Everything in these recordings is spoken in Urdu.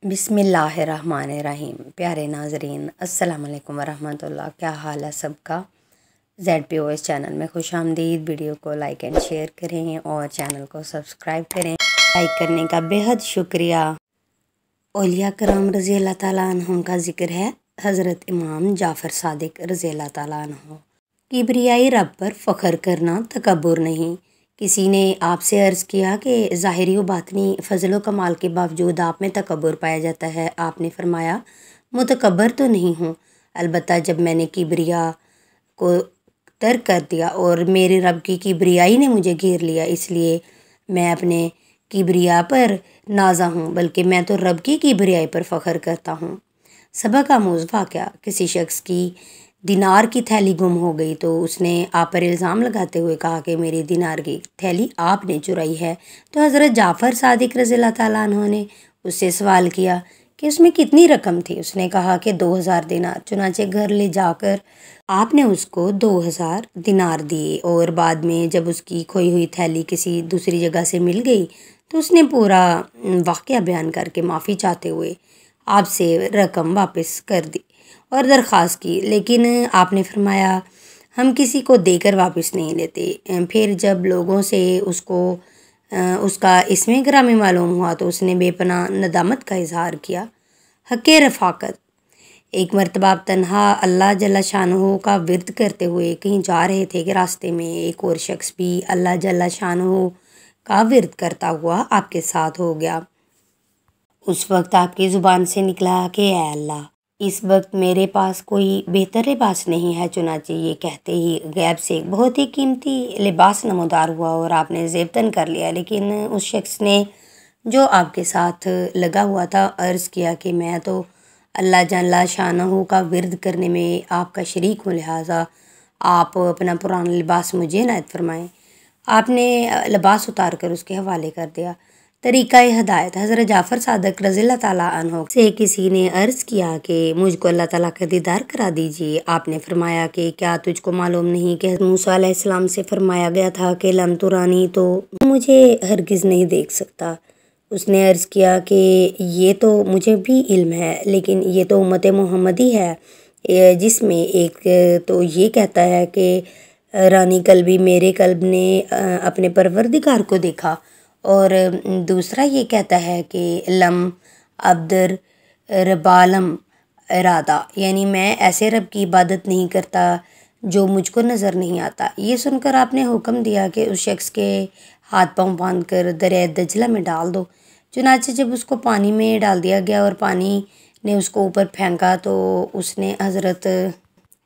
بسم اللہ الرحمن الرحیم۔ پیارے ناظرین السلام علیکم ورحمۃ اللہ، کیا حال ہے سب کا؟ ZPOS چینل میں خوش آمدید۔ ویڈیو کو لائک اینڈ شیئر کریں اور چینل کو سبسکرائب کریں۔ لائک کرنے کا بے حد شکریہ۔ اولیاء کرام رضی اللہ تعالیٰ عنہ کا ذکر ہے۔ حضرت امام جعفر صادق رضی اللہ تعالیٰ عنہ: کبریائی رب پر فخر کرنا تکبر نہیں۔ کسی نے آپ سے عرض کیا کہ ظاہری و باطنی فضل و کمال کے باوجود آپ میں تکبر پایا جاتا ہے۔ آپ نے فرمایا، متکبر تو نہیں ہوں، البتہ جب میں نے کبریا کو ترک کر دیا اور میرے رب کی کبریائی نے مجھے گھیر لیا، اس لیے میں اپنے کبریا پر نازا ہوں، بلکہ میں تو رب کی کبریائی پر فخر کرتا ہوں۔ سبق آموز واقعہ: کسی شخص کی دینار کی تھیلی گم ہو گئی تو اس نے آپ پر الزام لگاتے ہوئے کہا کہ میری دینار کی تھیلی آپ نے چرائی ہے۔ تو حضرت جعفر صادق رضی اللہ تعالیٰ عنہ نے اس سے سوال کیا کہ اس میں کتنی رقم تھی؟ اس نے کہا کہ 2000 دینار۔ چنانچہ گھر لے جا کر آپ نے اس کو 2000 دینار دیے، اور بعد میں جب اس کی کھوئی ہوئی تھیلی کسی دوسری جگہ سے مل گئی تو اس نے پورا واقعہ بیان کر کے معافی چاہتے ہوئے آپ سے رقم واپس کر دی اور درخواست کی، لیکن آپ نے فرمایا ہم کسی کو دے کر واپس نہیں لیتے۔ پھر جب لوگوں سے اس کا اسم گرامی معلوم ہوا تو اس نے بے پناہ ندامت کا اظہار کیا۔ حق رفاقت: ایک مرتبہ آپ تنہا اللہ جل شانہ کا ورد کرتے ہوئے کہیں جا رہے تھے کہ راستے میں ایک اور شخص بھی اللہ جل شانہ کا ورد کرتا ہوا آپ کے ساتھ ہو گیا۔ اس وقت آپ کی زبان سے نکلا کہ اے اللہ، اس وقت میرے پاس کوئی بہتر لباس نہیں ہے۔ چنانچہ یہ کہتے ہی غیب سے ایک بہت ہی قیمتی لباس نمودار ہوا اور آپ نے زیب کر لیا، لیکن اس شخص نے جو آپ کے ساتھ لگا ہوا تھا عرض کیا کہ میں تو اللہ جل شانہ کا ورد کرنے میں آپ کا شریک ہوں، لہٰذا آپ اپنا پرانا لباس مجھے عنایت فرمائیں۔ آپ نے لباس اتار کر اس کے حوالے کر دیا۔ طریقہ ہدایت: حضرت جعفر صادق رضی اللہ تعالیٰ عنہ سے کسی نے عرض کیا کہ مجھ کو اللہ تعالیٰ کا دیدار کرا دیجیے۔ آپ نے فرمایا کہ کیا تجھ کو معلوم نہیں کہ موسیٰ علیہ السلام سے فرمایا گیا تھا کہ لن ترانی، تو مجھے ہرگز نہیں دیکھ سکتا۔ اس نے عرض کیا کہ یہ تو مجھے بھی علم ہے، لیکن یہ تو امت محمدی ہے، جس میں ایک تو یہ کہتا ہے کہ رانی قلبی میرے قلب نے اپنے پروردگار کو دیکھا، اور دوسرا یہ کہتا ہے کہ لم عبدر ربالم ارادہ، یعنی میں ایسے رب کی عبادت نہیں کرتا جو مجھ کو نظر نہیں آتا۔ یہ سن کر آپ نے حکم دیا کہ اس شخص کے ہاتھ پاؤں باندھ کر دریائے دجلہ میں ڈال دو۔ چنانچہ جب اس کو پانی میں ڈال دیا گیا اور پانی نے اس کو اوپر پھینکا تو اس نے حضرت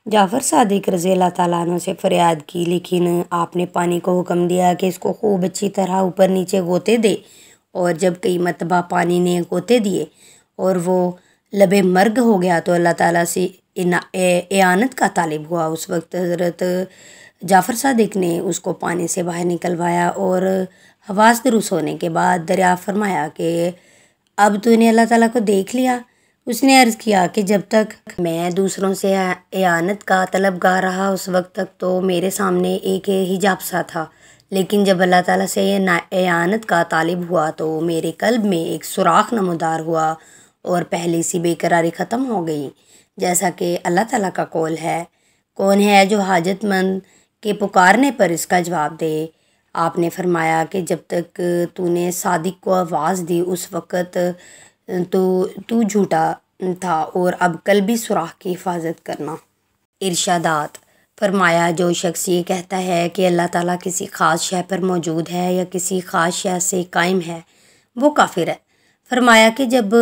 جعفر صادق رضی اللہ تعالیٰ عنہ سے فریاد کی، لیکن آپ نے پانی کو حکم دیا کہ اس کو خوب اچھی طرح اوپر نیچے غوطے دے، اور جب کئی مرتبہ پانی نے غوطے دیے اور وہ لبے مرگ ہو گیا تو اللہ تعالیٰ سے اعانت کا طالب ہوا۔ اس وقت حضرت جعفر صادق نے اس کو پانی سے باہر نکلوایا اور حواس درست ہونے کے بعد دریافت فرمایا کہ اب تو نے اللہ تعالیٰ کو دیکھ لیا؟ اس نے عرض کیا کہ جب تک میں دوسروں سے اعانت کا طلبگار رہا اس وقت تک تو میرے سامنے ایک حجاب سا تھا، لیکن جب اللہ تعالیٰ سے اعانت کا طالب ہوا تو میرے قلب میں ایک سوراخ نمودار ہوا اور پہلی سی بے قراری ختم ہو گئی، جیسا کہ اللہ تعالیٰ کا قول ہے، کون ہے جو حاجت مند کے پکارنے پر اس کا جواب دے۔ آپ نے فرمایا کہ جب تک تو نے صادق کو آواز دی اس وقت تو جھوٹا تھا، اور اب قلبی سوراخ کی حفاظت کرنا۔ ارشادات: فرمایا جو شخص یہ کہتا ہے کہ اللہ تعالیٰ کسی خاص شے پر موجود ہے یا کسی خاص شے سے قائم ہے، وہ کافر ہے۔ فرمایا کہ جب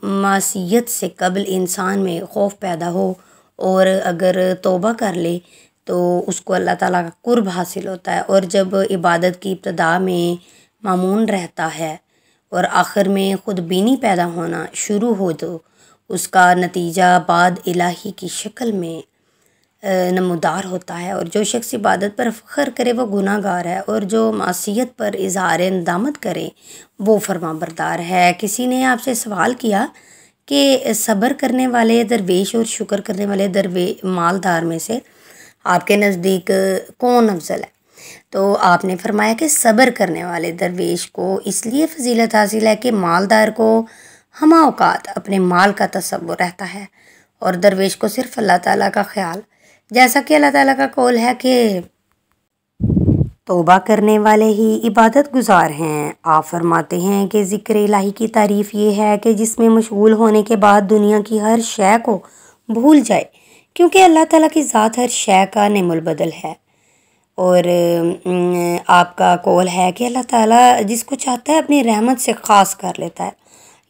معصیت سے قبل انسان میں خوف پیدا ہو اور اگر توبہ کر لے تو اس کو اللہ تعالیٰ کا قرب حاصل ہوتا ہے، اور جب عبادت کی ابتدا میں معمون رہتا ہے اور آخر میں خود بینی پیدا ہونا شروع ہو تو اس کا نتیجہ بعد الہی کی شکل میں نمودار ہوتا ہے، اور جو شخص عبادت پر فخر کرے وہ گناہ گار ہے، اور جو معصیت پر اظہار ندامت کرے وہ فرما بردار ہے۔ کسی نے آپ سے سوال کیا کہ صبر کرنے والے درویش اور شکر کرنے والے مالدار میں سے آپ کے نزدیک کون افضل ہے؟ تو آپ نے فرمایا کہ صبر کرنے والے درویش کو اس لیے فضیلت حاصل ہے کہ مالدار کو ہمہ اوقات اپنے مال کا تصور رہتا ہے اور درویش کو صرف اللہ تعالیٰ کا خیال، جیسا کہ اللہ تعالیٰ کا قول ہے کہ توبہ کرنے والے ہی عبادت گزار ہیں۔ آپ فرماتے ہیں کہ ذکر الہی کی تعریف یہ ہے کہ جس میں مشغول ہونے کے بعد دنیا کی ہر شے کو بھول جائے، کیونکہ اللہ تعالیٰ کی ذات ہر شے کا نعم البدل ہے۔ اور آپ کا قول ہے کہ اللہ تعالیٰ جس کو چاہتا ہے اپنی رحمت سے خاص کر لیتا ہے،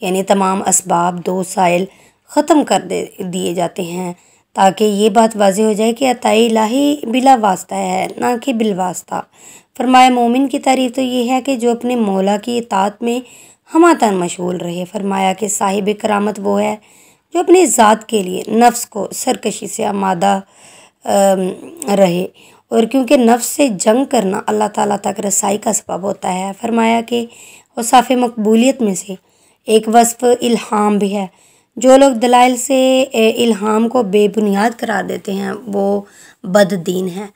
یعنی تمام اسباب دو سائل ختم کر دیے جاتے ہیں تاکہ یہ بات واضح ہو جائے کہ عطائی الہی بلا واسطہ ہے نہ کہ بالواسطہ۔ فرمایا مومن کی تعریف تو یہ ہے کہ جو اپنے مولا کی اطاعت میں ہمہ تن مشغول رہے۔ فرمایا کہ صاحب کرامت وہ ہے جو اپنی ذات کے لیے نفس کو سرکشی سے آمادہ رہے، اور کیونکہ نفس سے جنگ کرنا اللہ تعالیٰ تک رسائی کا سبب ہوتا ہے۔ فرمایا کہ اوصاف مقبولیت میں سے ایک وصف الہام بھی ہے۔ جو لوگ دلائل سے الہام کو بے بنیاد قرار دیتے ہیں وہ بد دین ہیں۔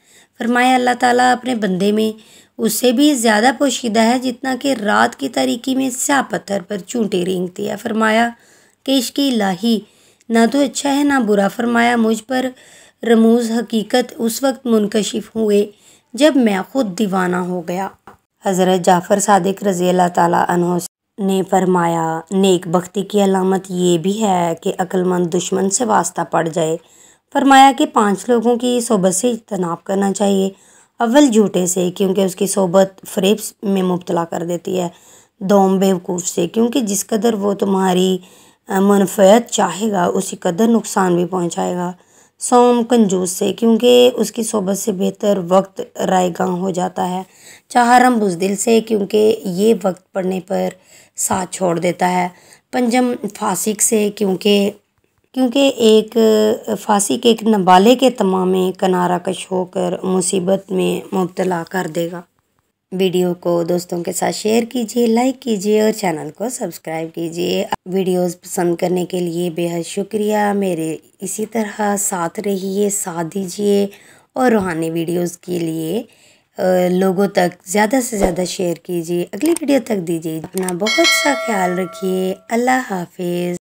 فرمایا اللہ تعالیٰ اپنے بندے میں اس سے بھی زیادہ پوشیدہ ہے جتنا کہ رات کی تاریکی میں سیاہ پتھر پر چونٹی رینگتی ہے۔ فرمایا کہ عشق الہی نہ تو اچھا ہے نہ برا۔ فرمایا مجھ پر رموز حقیقت اس وقت منکشف ہوئے جب میں خود دیوانہ ہو گیا۔ حضرت جعفر صادق رضی اللہ تعالیٰ عنہ نے فرمایا نیک بختی کی علامت یہ بھی ہے کہ عقل مند دشمن سے واسطہ پڑ جائے۔ فرمایا کہ 5 لوگوں کی صحبت سے اجتناب کرنا چاہیے۔ اول جھوٹے سے، کیونکہ اس کی صحبت فریب میں مبتلا کر دیتی ہے۔ دوم بیوقوف سے، کیونکہ جس قدر وہ تمہاری منفعت چاہے گا اسی قدر نقصان بھی پہنچائے گا۔ سوم کنجوس سے، کیونکہ اس کی صحبت سے بہتر وقت رائے گاں ہو جاتا ہے۔ چہارم بزدل سے، کیونکہ یہ وقت پڑنے پر ساتھ چھوڑ دیتا ہے۔ پنجم فاسق سے، کیونکہ ایک فاسق ایک نابالغ کے تمام کنارہ کش ہو کر مصیبت میں مبتلا کر دے گا۔ ویڈیو کو دوستوں کے ساتھ شیئر کیجیے، لائک کیجیے اور چینل کو سبسکرائب کیجیے۔ ویڈیوز پسند کرنے کے لیے بے حد شکریہ۔ میرے اسی طرح ساتھ رہیے، ساتھ دیجیے اور روحانی ویڈیوز کے لیے لوگوں تک زیادہ سے زیادہ شیئر کیجیے۔ اگلی ویڈیو تک دیجیے اپنا بہت سا خیال رکھیے۔ اللہ حافظ۔